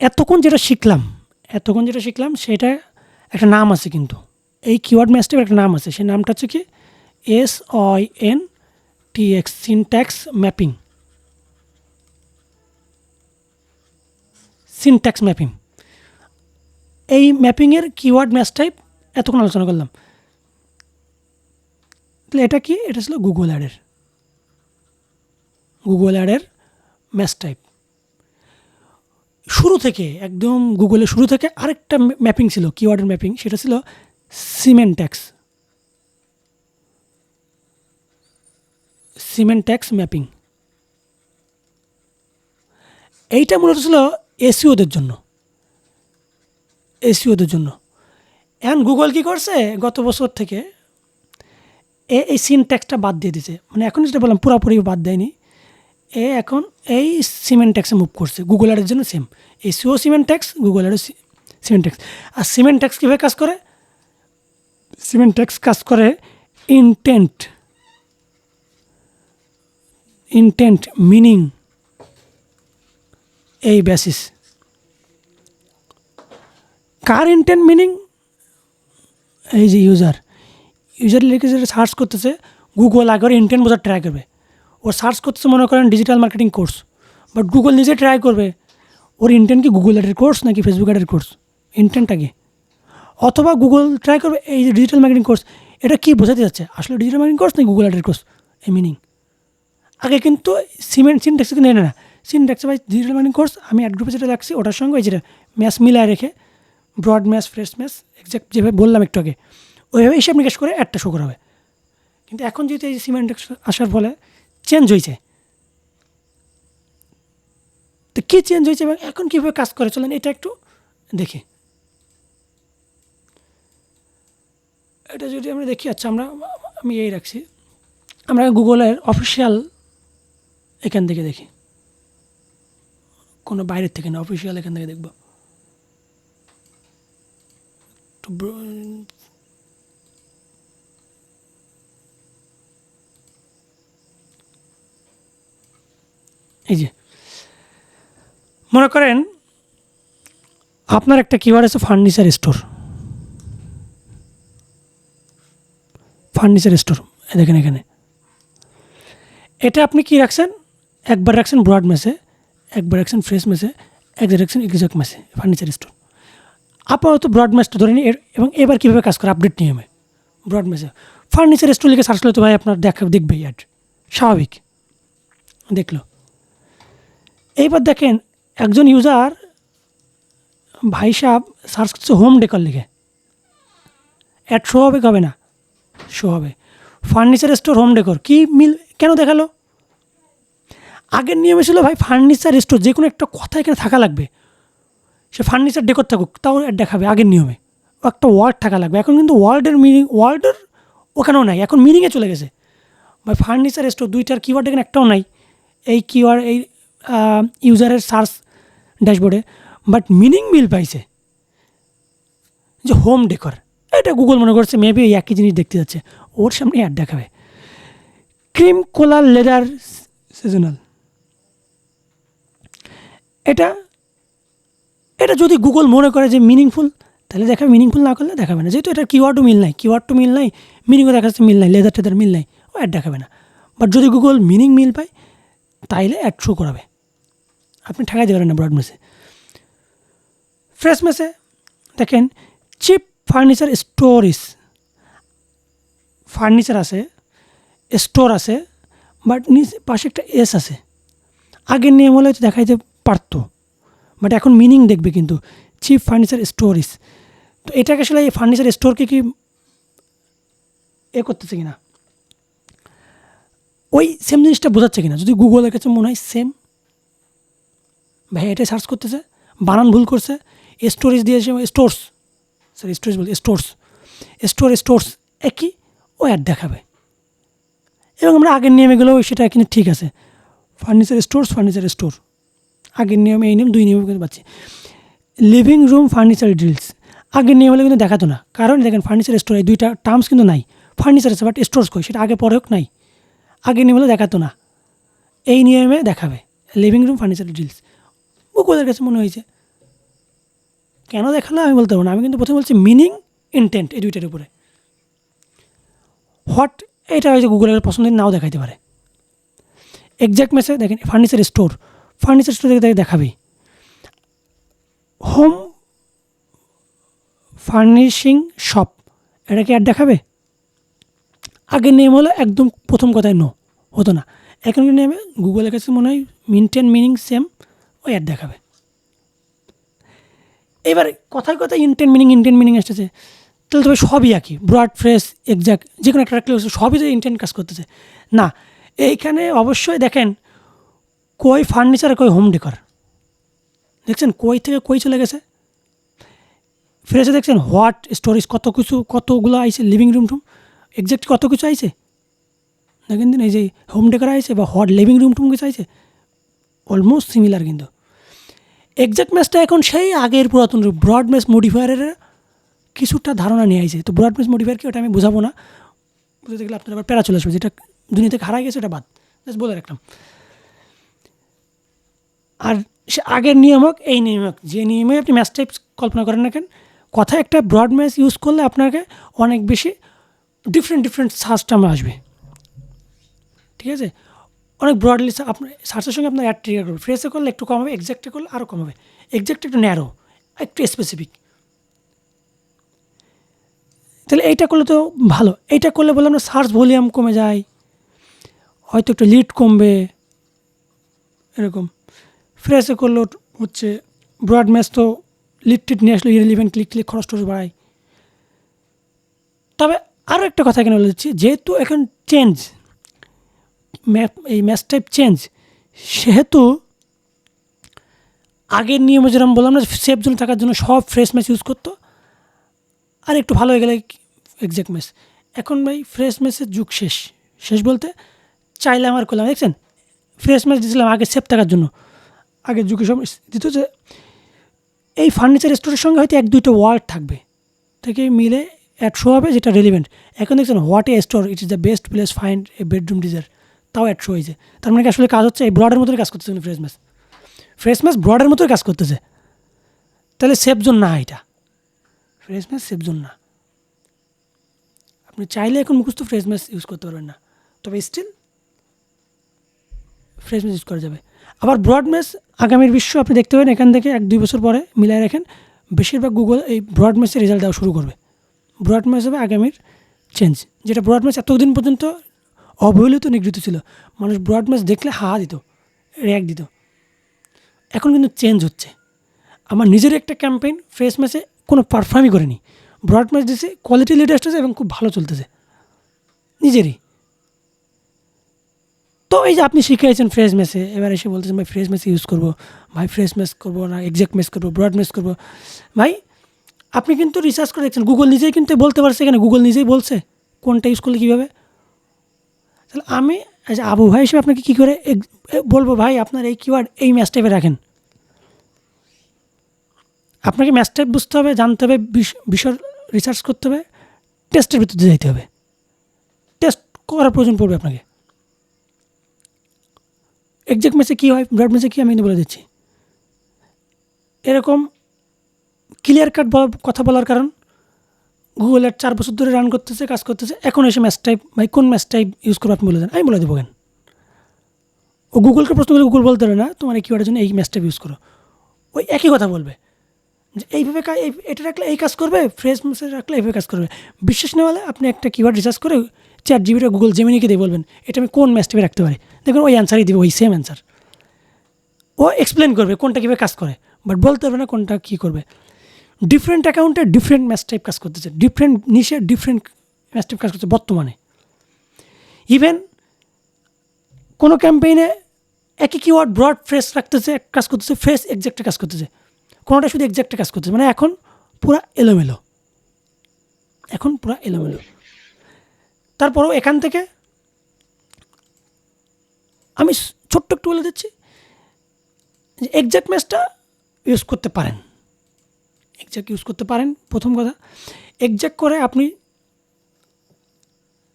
এতক্ষণ যেটা শিখলাম সেটা একটা নাম আছে কিন্তু এই কিওয়ার্ড ম্যাচটার একটা নাম আছে, সেই নামটা হচ্ছে কি SYNTX, সিনট্যাক্স ম্যাপিং। এই ম্যাপিংয়ের কিওয়ার্ড ম্যাচ টাইপ এতক্ষণ আলোচনা করলাম। তাহলে এটা কি? এটা ছিল গুগল অ্যাডের ম্যাচ টাইপ। শুরু থেকে একদম গুগলের শুরু থেকে আরেকটা ম্যাপিং ছিল, কিওয়ার্ডের ম্যাপিং, সেটা ছিল সিমেন্ট্যাক্স ম্যাপিং। এইটা মূলত ছিল এসইওদের জন্য। এখন গুগল কি করছে গত বছর থেকে এই সিনট্যাক্সটা বাদ দিয়ে দিয়েছে, মানে এখন যেটা বললাম পুরোপুরি বাদ দেয়নি, এখন এই সিমেন্ট্যাক্সে মুভ করছে। গুগল অ্যাডের জন্য সেম এসইও সিমেন্ট্যাক্স, গুগল অ্যাডের সিমেন্ট্যাক্স। আর সিমেন্ট্যাক্স কীভাবে কাজ করে? সিমেন্ট্যাক্স কাজ করে ইনটেন্ট মিনিং এই বেসিস। কার ইনটেন্ট মিনিং? এই যে ইউজার লিখে যেটা সার্চ করতেছে, গুগল আগে ইনটেন্ট বোঝার ট্রাই করবে। ওর সার্চ করতেছে মনে করেন digital marketing course, but Google নিজে ট্রাই করবে ওর ইনটেন্ট কি গুগল অ্যাডের কোর্স নাকি ফেসবুক অ্যাডের কোর্স, ইনটেন্ট আগে। অথবা গুগল ট্রাই করবে এই যে ডিজিটাল মার্কেটিং কোর্স, এটা কী বোঝাতে যাচ্ছে, আসলে ডিজিটাল মার্কেটিং কোর্স নাকি গুগল অ্যাডের কোর্স, এই মিনিং আগে কিন্তু সিনট্যাক্স কিন্তু না সিনট্যাক্স ভাই ডিজিটাল মার্কেটিং কোর্স আমি অ্যাড গ্রুপে যেটা রাখছি ওটার সঙ্গে ওই যেটা ম্যাচ মিলায় রেখে broad match, phrase match, exact যেভাবে বললাম একটু আগে, ওইভাবে হিসাব নিকাশ করে অ্যাডটা শো করা হবে। কিন্তু এখন যেহেতু এই সিমেন্ট্যাক্স আসার ফলে চেঞ্জ হয়েছে, তো কী চেঞ্জ হয়েছে এবং এখন কীভাবে কাজ করে চলেন এটা একটু দেখি। এটা যদি আমরা দেখি, আচ্ছা আমি এই রাখছি, আমরা গুগলের অফিসিয়াল এখান থেকে দেখি, কোনো বাইরের থেকে না, অফিসিয়াল এখান থেকে দেখব। এই যে মনে করেন আপনার একটা কিওয়ার্ড আছে ফার্নিচার স্টোর, দেখেন এখানে এটা আপনি কি রাখছেন, একবার রাখছেন ব্রড ম্যাচে, একবার রাখছেন ফ্রেশ ম্যাচে, একবার রাখছেন এক্সাক্ট ম্যাচে ফার্নিচার স্টোর। আপাতত ব্রড ম্যাচটা ধরে নিই এবং এবার কীভাবে কাজ করে আপডেট নিয়মে। ব্রড ম্যাচে ফার্নিচার স্টোর লিখে সার্চ করলে তো ভাই আপনার দেখবে অ্যাড, স্বাভাবিক দেখলো। এইবার দেখেন একজন ইউজার ভাই সাহেব সার্চ করছে হোম ডেকর লিখে, অ্যাড শো হবে কবে না, শো হবে। ফার্নিচার স্টোর হোম ডেকর কি মিল কেন দেখালো? আগের নিয়মে ছিল ভাই ফার্নিচার স্টোর যে কোনো একটা কথা এখানে থাকা লাগবে, সে ফার্নিচার ডেকর থাকুক তাও অ্যাড দেখাবে আগের নিয়মে, একটা ওয়ার্ড থাকা লাগবে। এখন কিন্তু ওয়ার্ডের ওখানেও নাই, এখন মিনিংয়ে চলে গেছে। ভাই ফার্নিচার স্টোর দুইটার কিওয়ার্ড এখানে একটাও নাই এই কিওয়ার্ড এই ইউজারের সার্চ ড্যাশবোর্ডে, বাট মিনিং মিল পাইছে যে হোম ডেকর। এটা গুগল মনে করছে মেবি এই একই জিনিস দেখতে যাচ্ছে, ওর সামনে অ্যাড দেখাবে। ক্রিম কোলার লেদার সিজনাল, এটা যদি গুগল মনে করে যে মিনিংফুল তাহলে দেখাবে, মিনিংফুল না করলে দেখাবে না। যেহেতু এটা কিওয়ার্ডও মিল নাই, মিনিংও দেখাচ্ছে মিল নাই, লেদার টেদার মিল নাই, ও অ্যাড দেখাবে না। বাট যদি গুগল মিনিং মিল পায় তাইলে অ্যাড শো করাবে, আপনি ঠেকাইতে পারেন না। ব্রড ম্যাচে ফ্রেশ ম্যাচে দেখেন চিপ ফার্নিচার স্টোরিজ, ফার্নিচার আছে, স্টোর আছে, বাট পাশে একটা এস আছে। আগের নিয়ম হলে হয়তো দেখাইতে পারতো, বাট এখন মিনিং দেখবে কিন্তু চিপ ফার্নিচার স্টোরিজ। তো এটাকে আসলে এই ফার্নিচার স্টোরকে কি করতেছে কিনা, ওই সেম জিনিসটা বোঝাচ্ছে কিনা। যদি গুগলের কাছে মনে হয় সেম, ভাই এটাই সার্চ করতেছে, বানান ভুল করছে, স্টোরেজ দিয়েছে স্টোর্স একই, ও অ্যাড দেখাবে। এবং আমরা আগের নিয়মে গেলেও সেটা কিন্তু ঠিক আছে, ফার্নিচার স্টোর আগের নিয়মে, এই নিয়ম দুই নিয়মে কিন্তু পাচ্ছি। লিভিং রুম ফার্নিচার ডিলস আগের নিয়ম হলে কিন্তু দেখাতো না, কারণ দেখেন ফার্নিচার স্টোর এই দুইটা টার্মস কিন্তু নাই। ফার্নিচার আছে বাট স্টোরস কই, সেটা আগে পরে হোক নাই, আগের নিয়ম হলে দেখাতো না, এই নিয়মে দেখাবে লিভিং রুম ফার্নিচার ডিলস। গুগলের কাছে মনে হয়েছে কেন দেখালো আমি বলতে পারবো না, আমি কিন্তু প্রথমে বলছি মিনিং, ইন্টেন্ট, এই দুইটার উপরে। হোয়াট এটা হয়তো গুগলের পছন্দের নাও দেখাইতে পারে। এক্সাক্ট মেসে দেখেন ফার্নিচার স্টোর, ফার্নিচার স্টোর দেখাবেই। হোম ফার্নিশিং শপ, এটা কি অ্যাড দেখাবে? আগের নেম হলো একদম প্রথম কথায় নো, হতো না। এখন নেমে গুগলের কাছে মনে হয় ইন্টেন্ট মিনিং সেম, ওই অ্যাড দেখাবে। এবার কথায় কথায় ইন্টেন্ট মিনিং আসতেছে, তাহলে তবে সবই একই, ব্রড ফ্রেশ এক্সাক্ট যে কোনো একটা রাখলে সবই যে ইন্টেন্ট কাজ করতেছে না। এইখানে অবশ্যই দেখেন কই ফার্নিচার, কই হোম ডেকর, দেখছেন কই থেকে কই চলে গেছে। ফ্রেশে দেখছেন হোয়াট স্টোরেজ, কত কিছু কতগুলো আইছে, লিভিং রুম টুম এক্সাক্ট কত কিছু আইছে দেখেন দিন। এই যে হোম ডেকর আইছে বা হোয়াট লিভিং রুম টুম কিছু আইছে, অলমোস্ট সিমিলার। কিন্তু এক্সাক্ট ম্যাচটা এখন সেই আগের পুরাতন রূপ, ব্রড ম্যাচ মডিফায়ারের কিছুটা ধারণা নিয়ে আইছে। তো ব্রড ম্যাচ মডিফায়ার কি ওটা আমি বোঝাবো না, বুঝতে গেলে আপনার আবার প্যারা চলে আসবে, যেটা দুনিয়া থেকে হারাই গেছে ওটা বাদ, জাস্ট বলে রাখলাম। আর সে আগের নিয়ামক এই নিয়ামক, যে নিয়মে আপনি ম্যাচ টাইপ কল্পনা করেন না কেন, কথা একটা ব্রড ম্যাচ ইউজ করলে আপনাকে অনেক বেশি ডিফারেন্ট সার্চ টার্ম আসবে, ঠিক আছে। অনেক ব্রডলি আপনার সার্চের সঙ্গে আপনার অ্যাড ট্রিগার করবে। ফ্রেশে করলে একটু কম হবে, এক্সাক্টে করলে আরও কম হবে। এক্সাক্ট একটু ন্যারো, একটু স্পেসিফিক। তাহলে এইটা করলে তো ভালো, এইটা করলে বলে আমরা সার্চ ভলিউম কমে যায়, হয়তো একটু লিড কমবে এরকম। ফ্রেশে করলেও হচ্ছে ব্রড ম্যাচ তো লিড টিড নিয়ে আসলে ইরেলিভেন্ট ক্লিক খরচ টরচ বাড়ায়। তবে আরও একটা কথা এখানে বলে দিচ্ছি, যেহেতু এখন চেঞ্জ এই ম্যাচ টাইপ চেঞ্জ, সেহেতু আগের নিয়মে যেরকম বললাম না, সেফ জোন থাকার জন্য সব ফ্রেশ ম্যাচ ইউজ করতো, আর একটু ভালো হয়ে গেলে এক্সাক্ট ম্যাচ। এখন ভাই ফ্রেশ ম্যাচের যুগ শেষ বলতে চাইলে আমার করলাম, দেখছেন ফ্রেশ ম্যাচ দিয়েছিলাম আগে সেফ থাকার জন্য, আগের যুগে সব দিত যে এই ফার্নিচার স্টোরের সঙ্গে হয়তো 1-2টা ওয়ার্ড থাকবে, থেকে মিলে অ্যাড শো হবে যেটা রেলিভেন্ট। এখন দেখছেন what a store, it is the best place find a bedroom desire, তাও অ্যাড শো হয়েছে। তার মানে কি আসলে কাজ হচ্ছে এই ব্রডের মতোই কাজ করতেছে ফ্রেশ ম্যাচ ব্রডের মতোই কাজ করতেছে। তাহলে সেফ জোন না, এটা ফ্রেশ ম্যাচ সেফ জোন না। আপনি চাইলে এখন মুখস্থ ফ্রেশ ম্যাচ ইউজ করতে পারবেন না, তবে স্টিল ফ্রেশ ম্যাচ ইউজ করা যাবে। আবার ব্রড ম্যাচ আগামীর বিশ্ব আপনি দেখতে পাবেন, এখান থেকে 1-2 বছর পরে মিলাই রাখেন, বেশিরভাগ গুগল এই ব্রড ম্যাচের রেজাল্ট দেওয়া শুরু করবে। ব্রড ম্যাচ হবে আগামীর চেঞ্জ, যেটা ব্রড ম্যাচ এতদিন পর্যন্ত অবহেলিত নিগৃহীত ছিল। মানুষ ব্রড ম্যাচ দেখলে হা দিত, র্যাক দিত। এখন কিন্তু চেঞ্জ হচ্ছে। আমার নিজের একটা ক্যাম্পেইন ফ্রেশ ম্যাচে কোনো পারফর্মই করেনি, ব্রড ম্যাচ দিয়েছে, কোয়ালিটি লিড আসতেছে এবং খুব ভালো চলতেছে নিজেরই। তো এই যে আপনি শিখেছেন ফ্রেশ ম্যাচে, এবার এসে বলতেছেন ভাই ফ্রেশ ম্যাচ ইউজ করবো, ভাই ফ্রেশ ম্যাচ করবো না এক্সাক্ট ম্যাচ করবো, ব্রড ম্যাচ করবো। ভাই আপনি কিন্তু রিসার্চ করে দেখছেন, গুগল নিজেই কিন্তু বলতে পারছে, এখানে গুগল নিজেই বলছে কোনটা ইউজ করলে কীভাবে। তাহলে আমি আচ্ছা আবু ভাই হিসেবে আপনাকে কী করে বলবো ভাই আপনার এই কিওয়ার্ড এই ম্যাচ টাইপে রাখেন। আপনাকে ম্যাচ টাইপ বুঝতে হবে, জানতে হবে, বিষয় রিসার্চ করতে হবে, টেস্টের ভিতরে যেতে হবে, টেস্ট করার প্রয়োজন পড়বে আপনাকে। এক্সাক্ট ম্যাচে কী হয়, ব্রড ম্যাচে কী, আমি কিন্তু বলে দিচ্ছি। এরকম ক্লিয়ার কাট কথা বলার কারণ গুগলের 4 বছর ধরে রান করতেছে, কাজ করতেছে, এখন এসে ম্যাচ টাইপ ভাই কোন ম্যাচ টাইপ ইউজ করবো আপনি বলে দেন, আমি বলে দেবো কেন। ও গুগলকে প্রশ্ন করলে গুগল বলতে পারে না তোমার এই কিওয়ার্ডের জন্য এই ম্যাচ টাইপ ইউজ করো, ওই একই কথা বলবে যে এইভাবে এটা রাখলে এই কাজ করবে, ফ্রেশ ম্যাচে রাখলে এইভাবে কাজ করবে। বিশ্বাস না হলে আপনি একটা কিওয়ার্ড রিসার্চ করে ChatGPT গুগল জেমিনিকে দিয়ে বলবেন এটা আমি কোন ম্যাচ টাইপে রাখতে পারি, দেখুন ওই অ্যান্সারই দিবে, ওই সেম অ্যান্সার। ও এক্সপ্লেন করবে কোনটা কীভাবে কাজ করে, বাট বলতে পারবে না কোনটা কী করবে। ডিফারেন্ট অ্যাকাউন্টে ডিফারেন্ট ম্যাচ টাইপ কাজ করতেছে, ডিফারেন্ট নিশে ডিফারেন্ট ম্যাচ টাইপ কাজ করছে বর্তমানে। ইভেন কোনো ক্যাম্পেইনে একই কিওয়ার্ড ব্রড ফ্রেশ রাখতেছে, কাজ করতেছে, ফ্রেশ এক্সাক্টে কাজ করতেছে, কোনোটা শুধু এক্সাক্টে কাজ করতেছে। মানে এখন পুরা এলোমেলো, তারপরেও এখান থেকে আমি ছোট্ট একটু বলে দিচ্ছি যে এক্সাক্ট ম্যাচটা ইউজ করতে পারেন, প্রথম কথা। এক্সাক্ট করে আপনি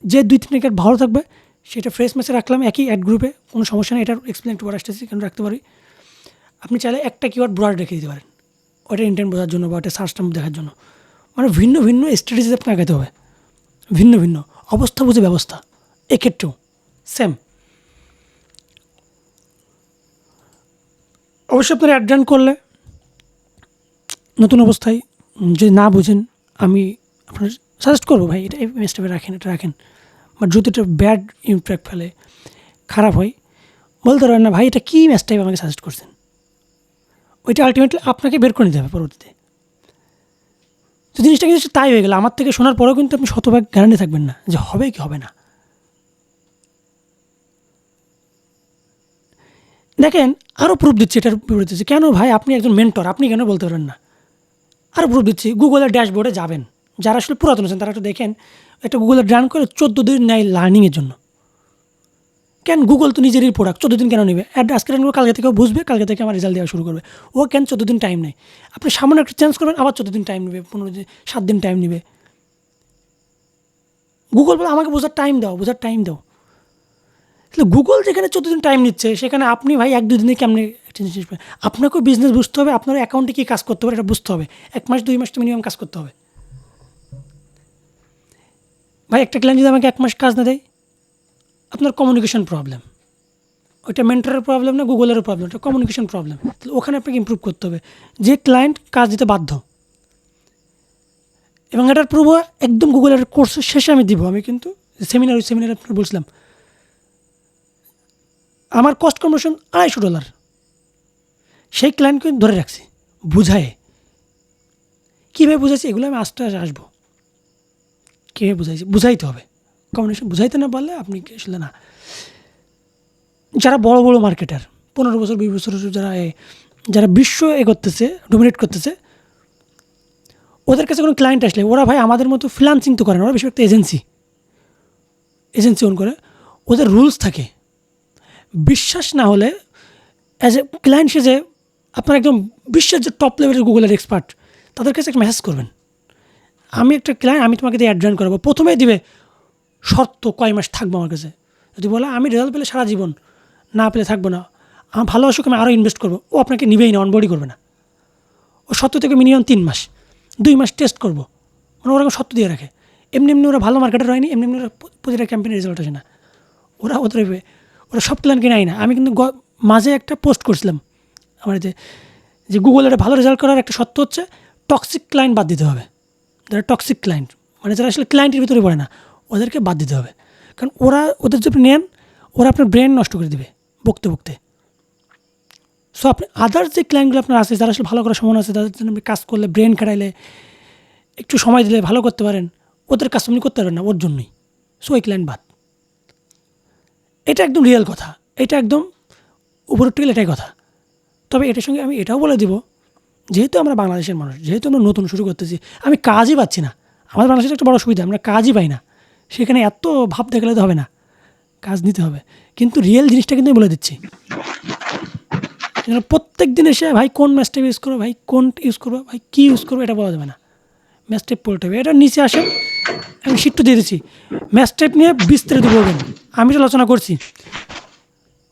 যে 2-3 একার ভালো থাকবে সেটা ফ্রেশ ম্যাচে রাখলাম একই অ্যাড গ্রুপে, কোনো সমস্যা নেই। এটার এক্সপ্লেন একটু আসতেছি কেন রাখতে পারি। আপনি চাইলে একটা কিওয়ার্ড ব্রড রেখে দিতে পারেন, ওটা ইন্টেন্ট বোঝার জন্য বা ওটা সার্চ টার্ম দেখার জন্য। মানে ভিন্ন ভিন্ন স্ট্র্যাটেজি আপনাকে আগাতে হবে, ভিন্ন ভিন্ন অবস্থা বুঝে ব্যবস্থা। এক্ষেত্রেও সেম। অবশ্যই আপনারা অ্যাড রান করলে নতুন অবস্থায় যদি না বুঝেন, আমি আপনার সাজেস্ট করবো ভাই এটা এই স্টেপে রাখেন, এটা রাখেন। বাট যদি এটা ব্যাড ইম্প্যাক্ট ফেলে, খারাপ হয়, বলতে পারবেন না ভাই এটা কী ম্যাচ টাইপ আমাকে সাজেস্ট করছেন। ওইটা আলটিমেটলি আপনাকে বের করে নিতে হবে পরবর্তীতে। তো জিনিসটা কিন্তু তাই হয়ে গেল, আমার থেকে শোনার পরেও কিন্তু আপনি শতভাগ গ্যারান্টি থাকবেন না যে হবে কি হবে না। দেখেন আরও প্রুফ দিচ্ছি, এটার প্রুফ দিচ্ছি কেন ভাই, আপনি একজন মেন্টর, আপনি কেন বলতে পারেন না। আরও প্রুফ দিচ্ছি, গুগলের ড্যাশবোর্ডে যাবেন, যারা আসলে পুরাতন আছেন তারা একটু দেখেন, একটা গুগলের রান করে 14 দিন নেয় লার্নিংয়ের জন্য। কেন, গুগল তো নিজেরই প্রোডাক্ট, 14 দিন কেন নেবে? আজকে রান করে কালকে থেকেও বুঝবে, কালকে থেকে আমার রেজাল্ট দেওয়া শুরু করবে। ও কেন 14 দিন টাইম নেয়? আপনি সামান্য একটা চেঞ্জ করবেন, আবার 14 দিন টাইম নেবে, 15 দিন, 7 দিন টাইম নেবে। গুগল বলে আমাকে বোঝার টাইম দাও, বোঝার টাইম দাও। তাহলে গুগল যেখানে 14 দিন টাইম নিচ্ছে, সেখানে আপনি ভাই 1-2 দিনে কেমনে একটা জিনিস পাবেন? আপনাকেও বিজনেস বুঝতে হবে, আপনার অ্যাকাউন্টে কী কাজ করতে হবে এটা বুঝতে হবে। 1 মাস 2 মাস তো মিনিমাম কাজ করতে হবে। ভাই একটা ক্লায়েন্ট যদি আমাকে 1 মাস কাজ না দেয়, আপনার কমিউনিকেশন প্রবলেম। ওইটা মেন্টরের প্রবলেম না, গুগলেরও প্রবলেম, ওটা কমিউনিকেশন প্রবলেম। তাহলে ওখানে আপনাকে ইমপ্রুভ করতে হবে, যে ক্লায়েন্ট কাজ দিতে বাধ্য। এবং এটার প্রুফ একদম গুগলের কোর্সের শেষে আমি দিব। আমি কিন্তু সেমিনারে আপনার বলছিলাম আমার কস্ট কনভার্সন $250। সেই ক্লায়েন্টকে ধরে রাখছি, বুঝায়। কীভাবে বুঝাইছি এগুলো আমি আস্তে আস্তে আসবো। কীভাবে বুঝাইছি, বুঝাইতে হবে। কমিউনিকেশন বুঝাইতে না পারলে আপনি আসলে না। যারা বড় বড় মার্কেটার 15 বছর 20 বছর যারা বিশ্ব করতেছে, ডোমিনেট করতেছে, ওদের কাছে কোনো ক্লায়েন্ট আসলে ওরা ভাই আমাদের মতো ফ্রিল্যান্সিং তো করে না, ওরা বেশি একটা এজেন্সি ওন করে। ওদের রুলস থাকে। বিশ্বাস না হলে অ্যাজ এ ক্লায়েন্ট সেজে আপনার একদম বিশ্বের যে টপ লেভেলের গুগলের এক্সপার্ট, তাদের কাছে একটা মেসেজ করবেন, আমি একটা ক্লায়েন্ট, আমি তোমাকে দিয়ে অ্যাড রান করাবো। প্রথমেই দিবে শর্ত, কয় মাস থাকবো আমার কাছে। যদি বলে আমি রেজাল্ট পেলে সারা জীবন, না পেলে থাকবো না, আমার ভালো অসুখ আমি আরও ইনভেস্ট করবো, ও আপনাকে নিবেই না, অনবোর্ডই করবে না। ও সত্য থেকে মিনিমাম 3 মাস 2 মাস টেস্ট করবো, মানে ওরা সত্য দিয়ে রাখে। এমনি ওরা ভালো মার্কেটার হয়নি, এমনি ওরা প্রতিটা ক্যাম্পেইনের রেজাল্ট আসে না। ওরা সব ক্লায়েন্টকে নেয় না। আমি কিন্তু মাঝে একটা পোস্ট করছিলাম আমার যে গুগলের ভালো রেজাল্ট করার একটা সত্য হচ্ছে টক্সিক ক্লায়েন্ট বাদ দিতে হবে। যারা টক্সিক ক্লায়েন্ট, মানে যারা আসলে ক্লায়েন্টের ভিতরে পড়ে না, ওদেরকে বাদ দিতে হবে। কারণ ওদের যদি নেন, ওরা আপনার ব্রেন নষ্ট করে দেবে বকতে। সো আপনি আদার্স যে ক্লায়েন্টগুলো আপনার আছে, যারা আসলে ভালো করার সম্ভাবনা আছে, তাদের জন্য আপনি কাজ করলে, ব্রেন খাটাইলে, একটু সময় দিলে ভালো করতে পারেন, ওদের কাজ আপনি করতে পারবেন না ওর জন্যই। সো ওই ক্লায়েন্ট বাদ। এটা একদম রিয়েল কথা, এটা একদম উপরের টেল, এটাই কথা। তবে এটার সঙ্গে আমি এটাও বলে দিব, যেহেতু আমরা বাংলাদেশের মানুষ, যেহেতু আমরা নতুন শুরু করতেছি, আমি কাজই পাচ্ছি না। আমাদের বাংলাদেশের একটা বড় সুবিধা, আমরা কাজই পাই না। সেখানে এত ভাব দেখালে তো হবে না, কাজ নিতে হবে। কিন্তু রিয়েল জিনিসটা কিন্তু আমি বলে দিচ্ছি। প্রত্যেক দিন এসে ভাই কোন ম্যাচটেপ ইউজ করবো, ভাই কোন ইউজ করবো, ভাই কী ইউজ করবো, এটা বলা যাবে না। ম্যাচটেপ পড়তে হবে। এটা নিচে আসেন, আমি শিটটা দিয়ে দিচ্ছি, ম্যাচটেপ নিয়ে বিস্তারিত বলবেন। আমি তো আলোচনা করছি,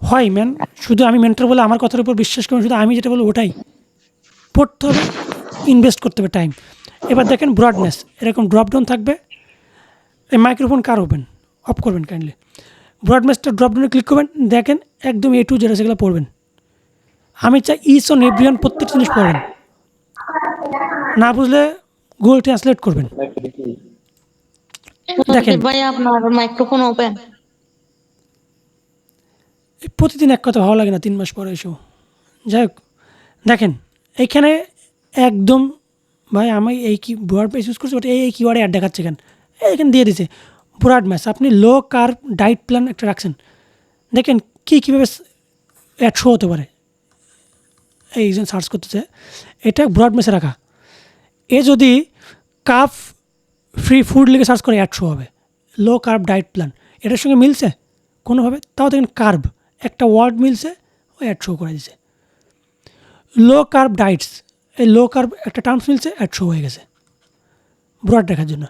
হয় ম্যান, শুধু আমি মেন্টর বলে আমার কথার উপর বিশ্বাস করবেন, শুধু আমি যেটা বলবো ওটাই পড়তে হবে, ইনভেস্ট করতে হবে টাইম। এবার দেখেন ব্রডনেস, এরকম ড্রপডাউন থাকবে। এই মাইক্রোফোন কার ওপেন অফ করবেন কাইন্ডলি। ব্রডনেসটা ড্রপডাউনে ক্লিক করবেন, দেখেন একদম A to Z সেগুলো পড়বেন। আমি চাই ইচ অন এভরিওয়ান প্রত্যেক জিনিস পড়বেন, না বুঝলে গুগল ট্রান্সলেট করবেন। দেখেন ভাই আপনার মাইক্রোফোন ওপেন। প্রতিদিন এক কথা ভালো লাগে না, 3 মাস পরে এসেও। যাই হোক, দেখেন এইখানে একদম ভাই আমি এই কি ওয়ার্ড ইউজ করছি, ওটা এই কিওয়ার্ডে অ্যাড দেখাচ্ছে কেন, এখানে দিয়ে দিছে ব্রড ম্যাচ। আপনি লো কার্ব ডায়েট প্ল্যান একটা রাখছেন, দেখেন কীভাবে অ্যাড শো হতে পারে। এইজন সার্চ করতেছে, এটা ব্রড ম্যাচে রাখা। যদি কার্ব ফ্রি ফুড লিখে সার্চ করে অ্যাড শো হবে, লো কার্ব ডায়েট প্ল্যান। এটার সঙ্গে মিলছে কোনোভাবে? তাও দেখেন কার্ব একটা ওয়ার্ড মিলছে, ও অ্যাড শো করে দিছে। লো কার্ব ডায়েটস, এই লো কার্ব একটা টার্মস মিলছে, অ্যাড শো হয়ে গেছে ব্রড দেখার জন্য।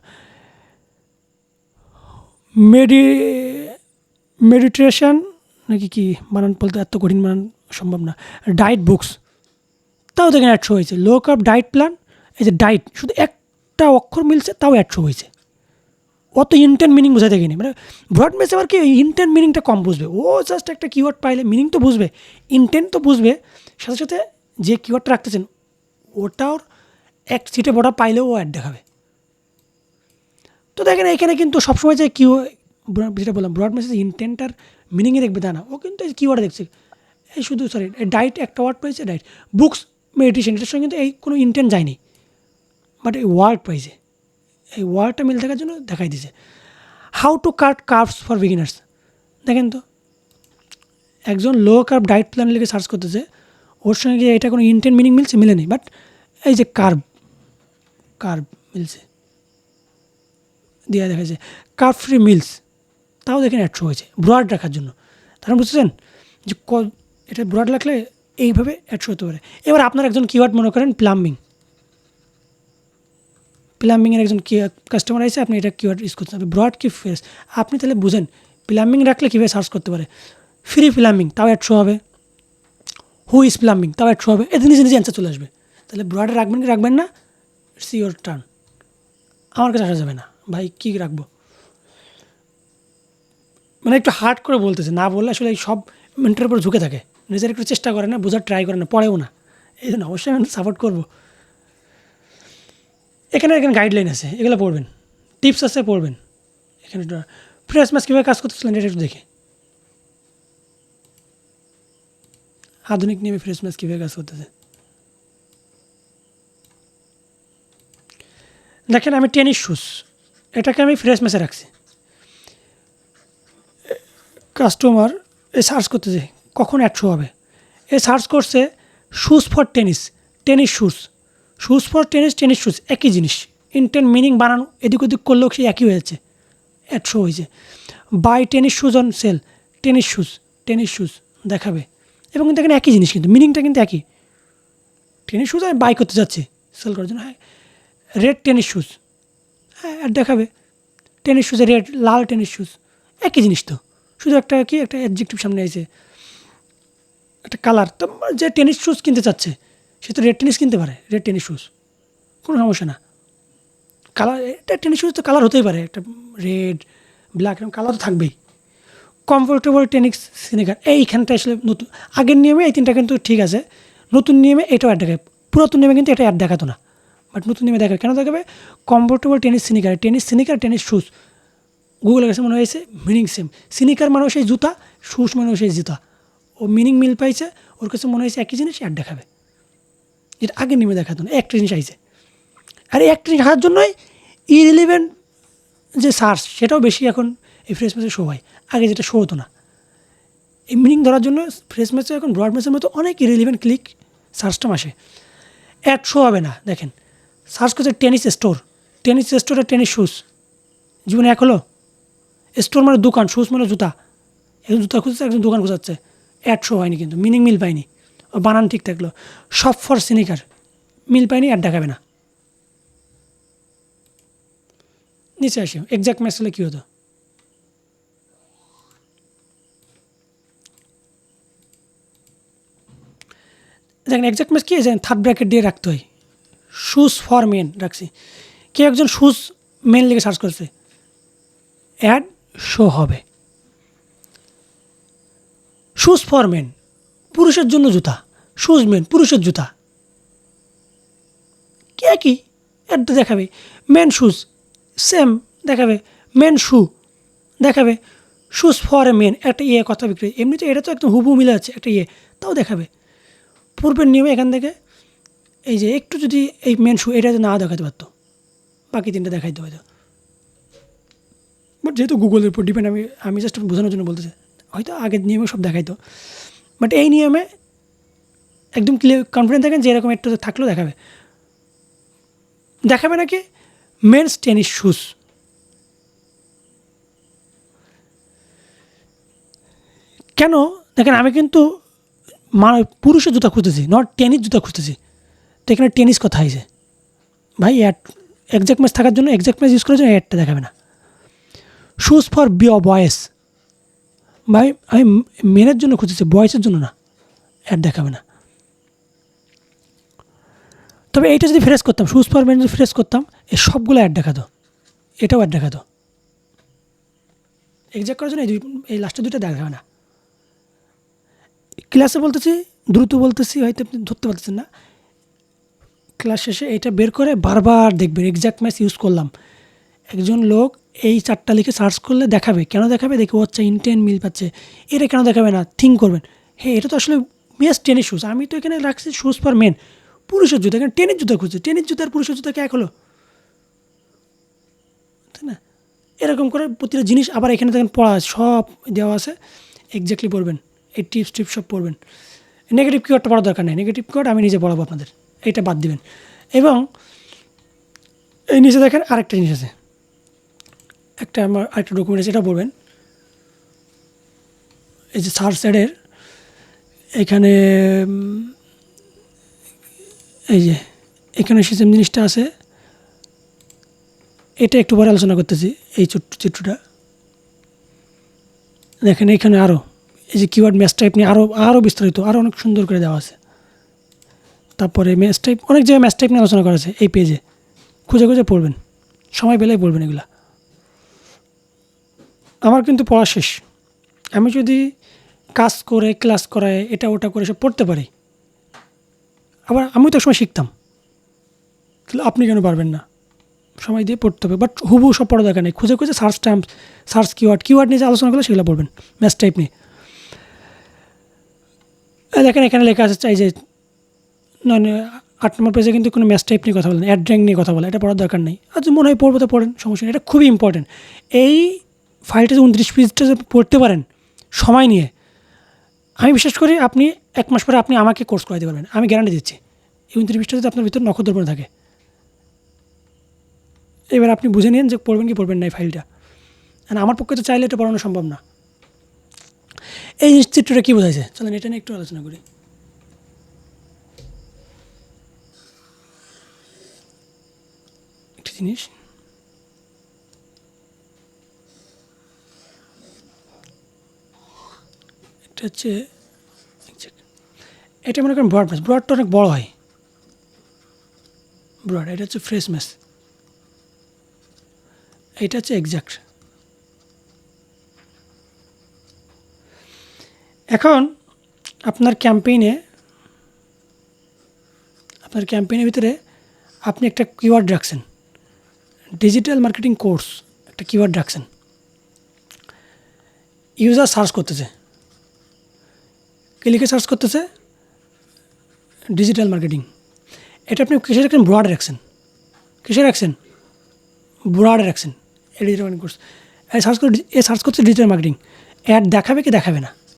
মেডিটেশন নাকি কি বানান, বলতে এত কঠিন বানান সম্ভব না। ডায়েট বুকস, তাও দেখেন 100 হয়েছে। লো কার্ব ডায়েট প্ল্যান, এই যে ডায়েট শুধু একটা অক্ষর মিলছে তাও 100 হয়েছে। অত ইন্টেন্ট মিনিং বোঝাতে গিয়ে মানে ব্রড মেসে আবার কি ইন্টেন্ট মিনিংটা কম বুঝবে। ও জাস্ট একটা কিওয়ার্ড পাইলে মিনিং তো বুঝবে, ইন্টেন্ট তো বুঝবে, সাথে সাথে যে কিওয়ার্ডটা রাখতেছেন ওটাও এক সিটে বড়া পাইলেও ও অ্যাড দেখাবে। তো দেখেন এখানে কিন্তু সবসময় যে যেটা বললাম ব্রড মেসেজ ইন্টেন্ট আর মিনিংয়ে দেখবে তা না, ও কিন্তু এই কিওয়ার্ড দেখছে। এই শুধু সরি ডায়েট একটা ওয়ার্ড পাইছে, ডায়েট, বুকস, মেডিটেশন, এটার সঙ্গে কিন্তু এই কোনো ইন্টেন্ট যায়নি, বাট এই ওয়ার্ড পাইছে, এই ওয়ার্ডটা মিল থাকার জন্য দেখাই দিছে। How to cut carbs for beginners, দেখেন তো একজন লো কার্ব ডায়েট প্ল্যান লিখে সার্চ করতেছে, ওর সঙ্গে গিয়ে এটা কোনো ইন্টেন্ট মিনিং মিলছে, মিলেনি, বাট এই যে কার্ব মিলছে দিয়ে দেখাচ্ছে। কার্ব ফ্রি মিলস, তাও দেখেন 100 হয়েছে ব্রড রাখার জন্য। তারা বুঝতেছেন যে এটা ব্রড রাখলে এইভাবে 100 হতে পারে। এবার আপনার একজন কিওয়ার্ড মনে করেন প্লাম্বিংয়ের একজন কাস্টমার আছে, আপনি এটা কিওয়ার্ড ইউজ করতে হবে, ব্রড কি ফেস, আপনি তাহলে বুঝেন প্লাম্বিং রাখলে কীভাবে সার্চ করতে পারে। ফ্রি প্লাম্বিং তাও 100 হবে, হু ইজ প্লাম্বিং তাও 100 হবে, এতে নিজে নিজে অ্যান্সার চলে আসবে। তাহলে ব্রডে রাখবেন কি রাখবেন না, ইটস ইউর টার্ন, আমার কাছে আসা যাবে না ভাই, কী রাখবো। মানে একটু হার্ড করে বলতেছে, না বললে আসলে এই সব মেন্টারের উপর ঝুঁকে থাকে, নিজের একটু চেষ্টা করে না, বোঝার ট্রাই করে না, পড়েও না, এই জন্য অবশ্যই আমি সাপোর্ট করবো। এখানে গাইডলাইন আছে, এগুলো পড়বেন, টিপস আছে পড়বেন। এখানে ফ্রেশ ম্যাচ কীভাবে কাজ করতেছিলেন এটা একটু দেখে, আধুনিক নিয়মে ফ্রেশ ম্যাচ কীভাবে কাজ করতেছে দেখেন। আমি টেনিস শুজ এটাকে আমি ফ্রেশ ম্যাচে রাখছি। কাস্টমার এ সার্চ করতেছে কখন 100 হবে, এ সার্চ করছে shoes for tennis shoes for tennis shoes, একই জিনিস, ইন্টেন্ট মিনিং বানানো এদিক ওদিক করলেও সে একই হয়েছে, 100 হয়েছে। Buy tennis shoes on sale, tennis shoes দেখাবে, এবং কিন্তু এখানে একই জিনিস, কিন্তু মিনিংটা কিন্তু একই। টেনিস শুজ আমি বাই করতে যাচ্ছি সেল করার জন্য, হ্যাঁ রেড টেনিস শুজ, হ্যাঁ অ্যাড দেখাবে, টেনিস শুজে রেড, লাল টেনিস শুজ, একই জিনিস তো, শুধু একটা অ্যাডজেক্টিভ সামনে আছে, একটা কালার। তো যে টেনিস শুজ কিনতে চাচ্ছে সে তো রেড টেনিস কিনতে পারে, রেড টেনিস শুজ কোনো সমস্যা না। কালার, এটা টেনিস শুজ তো কালার হতেই পারে, একটা রেড, ব্ল্যাক, এরকম কালার তো থাকবেই। কমফোর্টেবল টেনিস স্নিকার, এইখানটা আসলে নতুন, আগের নিয়মে এই তিনটা কিন্তু ঠিক আছে, নতুন নিয়মে এটাও অ্যাড দেখাবে, পুরাতন নিয়মে কিন্তু এটা অ্যাড দেখাতো না, বাট নতুন নিয়মে দেখাবে। কেন দেখাবে, comfortable tennis sneaker tennis shoes, গুগলের কাছে মনে হয়েছে মিনিং সেম, স্নিকার মানে সেই জুতা, শুজ মানে সেই জুতা, ও মিনিং মিল পাইছে, ওর কাছে মনে হয়েছে একই জিনিস অ্যাড দেখাবে, যেটা আগের নিয়মে দেখাতো না, একটা জিনিস আইছে। আর এই একটা জিনিস আসার জন্যই ইরিলিভেন্ট যে সার্চ সেটাও বেশি এখন এই ফ্রেশ ম্যাচে শো হয়, আগে যেটা শো হতো না। এই মিনিং ধরার জন্য ফ্রেশ ম্যাচে এখন ব্রড ম্যাচের মতো অনেক ইরিলিভেন্ট ক্লিক সার্চটাম আসে, অ্যাড শো হবে না। দেখেন সার্চ করছে টেনিস স্টোরে টেনিস শুজ, জীবনে এক হলো, স্টোর মানে দোকান, শুজ মানে জুতা, একজন জুতা খুঁজছে একজন দোকান খুঁজাচ্ছে, অ্যাড শো হয়নি, কিন্তু মিনিং মিল পায়নি, ও বানান ঠিক থাকলো। শপ ফর স্নিকার মিল পায়নি, অ্যাড দেখাবে না। নিচে আসি এক্সাক্ট ম্যাচ হলে কী হতো, দেখেন এক্সাক্ট ম্যাচ কী আছে, থার্ড ব্র্যাকেট দিয়ে রাখতে হয়, শুজ ফর মেন রাখছি, কেউ একজন শুজ মেন লিখে সার্চ করছে, অ্যাড শো হবে। শুজ ফর মেন, পুরুষের জন্য জুতা, শুজ মেন পুরুষের জুতা, কে কি অ্যাডটা দেখাবে। মেন শুজ সেম দেখাবে, মেন শু দেখাবে, শুজ ফর এ মেন একটা কথা বিক্রি, এমনিতে এটা তো একদম হুবহু মিলে আছে, একটা তাও দেখাবে। পূর্বের নিয়মে এখান থেকে এই যে একটু যদি এই মেন শু এটা না দেখাতে পারতো, বাকি তিনটা দেখাইতে হয়তো, বাট যেহেতু গুগলের উপর ডিপেন্ড, আমি জাস্ট বোঝানোর জন্য বলতেছি, হয়তো আগের নিয়মে সব দেখাইতো, বাট এই নিয়মে একদম ক্লিয়ার কনফিডেন্ট থাকেন যে এরকম একটু থাকলেও দেখাবে নাকি মেন্স টেনিস শুজ। কেন দেখেন, আমি কিন্তু পুরুষের জুতা খুঁজতেছি, নট টেনিস জুতা খুঁজতেছি, তো এখানে টেনিস কথা হয়েছে ভাই, অ্যাড এক্সাক্ট ম্যাচ থাকার জন্য, এক্সাক্ট ম্যাচ ইউজ করার জন্য অ্যাডটা দেখাবে না। শুজ ফর বয়েস, ভাই আমি মেনের জন্য খুঁজেছি, বয়েসের জন্য না, অ্যাড দেখাবে না। তবে এইটা যদি ফ্রেশ করতাম, শুজ ফর মেন যদি ফ্রেশ করতাম, এই সবগুলো অ্যাড দেখাতো, এটাও অ্যাড দেখাতো। এক্সাক্ট করার জন্য এই লাস্টের দুইটা দেখাবে না। ক্লাসে বলতেছি, দ্রুত বলতেছি, হয়তো আপনি ধরতে পারতেছেন না। ক্লাস শেষে এটা বের করে বারবার দেখবেন এক্সাক্ট ম্যাচ ইউজ করলাম। একজন লোক এই 4টা লিখে সার্চ করলে দেখাবে, কেন দেখাবে? দেখে ও আচ্ছা ইনটেন্ট মিল পাচ্ছে, এটা কেন দেখাবে না? থিঙ্ক করবেন, হ্যাঁ এটা তো আসলে মেস টেনিস শুজ, আমি তো এখানে রাখছি শুজ ফর মেন, পুরুষের জুতো, এখানে টেনিস জুতো খুঁজছে, টেনিস জুতো আর পুরুষের জুতো এক হলো, তাই না? এরকম করে প্রতিটা জিনিস আবার এখানে দেখেন পড়া সব দেওয়া আছে, এক্স্যাক্টলি পড়বেন, এই টিপস সব পড়বেন। নেগেটিভ কিওয়ার্ডটা পড়ার দরকার নেই, নেগেটিভ কিওয়ার্ড আমি নিজে পড়াবো আপনাদের, এইটা বাদ দিবেন। এবং এই নিচে দেখেন আরেকটা জিনিস আছে, আমার আরেকটা ডকুমেন্ট আছে, এটা পড়বেন। এই যে সার্চ অ্যাডের এখানে এই যে এখানে সেম জিনিসটা আছে, এটা একটু পরে আলোচনা করতেছি। এই ছোট্ট চিত্রটা দেখেন, এখানে আরও এই যে কিওয়ার্ড ম্যাচ টাইপ নিয়ে আরও বিস্তারিত, আরও অনেক সুন্দর করে দেওয়া আছে। তারপরে ম্যাচ টাইপ, অনেক জায়গায় ম্যাচ টাইপ নিয়ে আলোচনা করা আছে এই পেজে, খুঁজে খুঁজে পড়বেন, সময় পেলেই পড়বেন এগুলা। আমার কিন্তু পড়া শেষ, আমি যদি কাজ করে ক্লাস করায় এটা ওটা করে সব পড়তে পারি, আবার আমিও তো একসময় শিখতাম, তাহলে আপনি কেন পারবেন না? সময় দিয়ে পড়তে হবে, বাট হুবহু সব পড়া দরকার নেই, খুঁজে খুঁজে সার্চ কিওয়ার্ড নিয়ে যে আলোচনা করলে সেগুলো পড়বেন, ম্যাচ টাইপ নিয়ে। দেখেন এখানে লেখা আছে চাই যে 8 নম্বর পেজে কিন্তু কোনো ম্যাচ টাইপ নিয়ে কথা বলেন, অ্যাড র্যাঙ্ক নিয়ে কথা বলে, এটা পড়ার দরকার নেই। আর যদি মনে হয় পড়বো তো পড়েন, সমস্যা নেই, এটা খুবই ইম্পর্টেন্ট। এই ফাইলটা যে 29 পেজটা যে পড়তে পারেন সময় নিয়ে, আমি বিশ্বাস করি আপনি 1 মাস পরে আপনি আমাকে কোর্স করাতে পারবেন, আমি গ্যারান্টি দিচ্ছি। এই 29 পেজটা যদি আপনার ভিতরে নক্ষত্রপূর্ণ থাকে, এবার আপনি বুঝে নিন যে পড়বেন কি পড়বেন না এই ফাইলটা। আর আমার পক্ষে তো চাইলে এটা পড়ানো সম্ভব না। এই চিত্রটা কী বোঝাইছে, চলেন এটা নিয়ে একটু আলোচনা করি। একটা জিনিস, এটা হচ্ছে, এটা মনে করেন ব্রড ম্যাচ, ব্রডটা অনেক বড় হয়, ব্রড, এটা হচ্ছে ফ্রেশ ম্যাচ, এটা হচ্ছে এক্সাক্ট। এখন আপনার ক্যাম্পেইনের ভিতরে আপনি একটা কিওয়ার্ড রাখছেন, ডিজিটাল মার্কেটিং কোর্স, একটা কিওয়ার্ড রাখছেন, ইউজার সার্চ করতেছে, কে লিখে সার্চ করতেছে? Digital marketing. এটা আপনি কিসে রাখছেন? ব্রডে রাখছেন, কিসে রাখছেন? ব্রডে রাখছেন, এই ডিজিটাল মার্কেটিং কোর্স। সার্চ করছে ডিজিটাল মার্কেটিং, অ্যাড দেখাবে কি দেখাবে না?